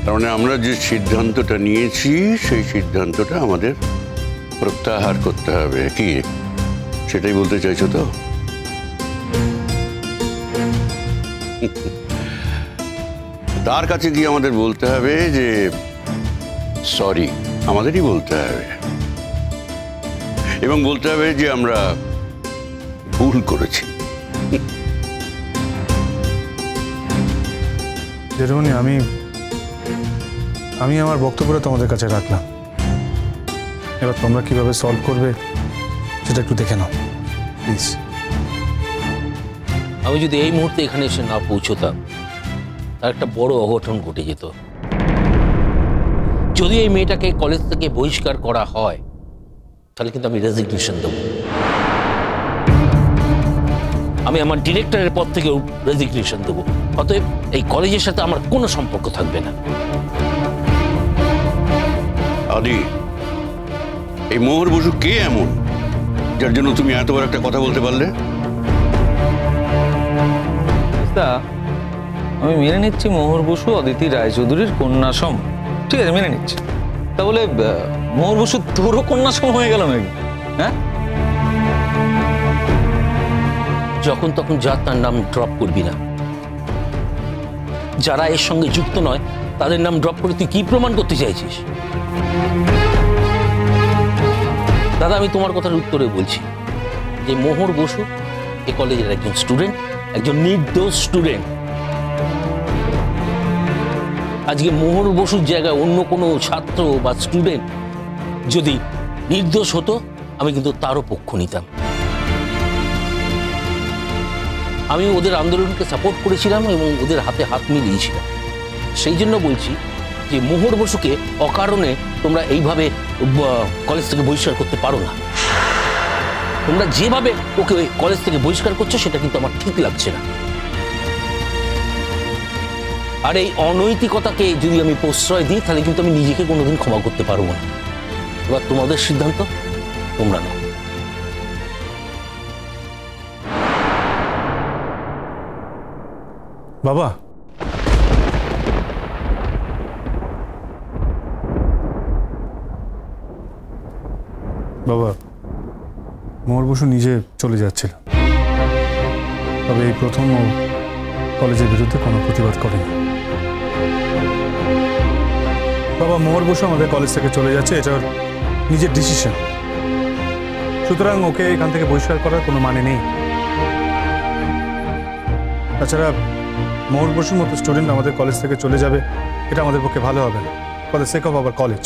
তার মানে আমরা যে সিদ্ধান্তটা নিয়েছি সেই সিদ্ধান্তটা আমাদের প্রত্যাহার করতে হবে, কি সেটাই বলতে চাইছো তো? তার কাছে গিয়ে আমাদের বলতে হবে যে সরি, আমাদেরই বলতে হবে, এবং বলতে হবে যে আমরা ভুল করেছি। জেঠুমনি, আমি আমার বক্তব্যটা তোমাদের কাছে রাখলাম। এবার তোমরা কিভাবে সলভ করবে সেটা একটু দেখে নাও প্লিজ। আমি যদি এই মুহূর্তে এখানে এসে না পৌঁছতাম, তার একটা বড় অঘটন ঘটে যেত। যদি এই মেয়েটাকে কলেজ থেকে বহিষ্কার করা হয়, তাহলে কিন্তু আমি রেজিগনেশন দেবো। আমি আমার ডিরেক্টরের পদ থেকে রেজিগনেশন দেবো। অতএব এই কলেজের সাথে আমার কোনো সম্পর্ক থাকবে না। আদি, এই মোহর বসু কে এমন যার জন্য তুমি এত বড় একটা কথা বলতে পারলে? আমি মেনে নিচ্ছি মোহর বসু অদিতি রায়চৌধুরীর কন্যাসম, ঠিক আছে, মেনে নিচ্ছি। তা বলে মোহর বসু তোরও কন্যাসম হয়ে গেল নাকি? হ্যাঁ, যখন তখন যা তার নাম ড্রপ করবি না। যারা এর সঙ্গে যুক্ত নয় তাদের নাম ড্রপ করে তুই কি প্রমাণ করতে চাইছিস? দাদা, আমি তোমার কথার উত্তরে বলছি যে মোহর বসু এ কলেজের একজন স্টুডেন্ট, একজন নির্দোষ স্টুডেন্ট। আজকে মোহর বসুর জায়গায় অন্য কোনো ছাত্র বা স্টুডেন্ট যদি নির্দোষ হতো, আমি কিন্তু তারও পক্ষ নিতাম। আমি ওদের আন্দোলনকে সাপোর্ট করেছিলাম এবং ওদের হাতে হাত মিলিয়েছিলাম। সেই জন্য বলছি যে মোহর বসুকে অকারণে তোমরা এইভাবে কলেজ থেকে বহিষ্কার করতে পারো না। তোমরা যেভাবে ওকে কলেজ থেকে বহিষ্কার করছো সেটা কিন্তু আমার ঠিক লাগছে না। আর এই অনৈতিকতাকে যদি আমি প্রশ্রয় দিই, তাহলে কিন্তু আমি নিজেকে কোনোদিন ক্ষমা করতে পারবো না। এবার তোমাদের সিদ্ধান্ত, তোমরা নাও। বাবা, বাবা, মোহর বসু নিজে চলে যাচ্ছিল, তবে এই প্রথম ও কলেজের বিরুদ্ধে কোনো প্রতিবাদ করেনি। বাবা, মোহর বসু আমাদের কলেজ থেকে চলে যাচ্ছে, এটা নিজের ডিসিশন, সুতরাং ওকে এখান থেকে বহিষ্কার করার কোনো মানে নেই। তাছাড়া মোহর বসুর মতো স্টুডেন্ট আমাদের কলেজ থেকে চলে যাবে, এটা আমাদের পক্ষে ভালো হবে না, for the sake of our college.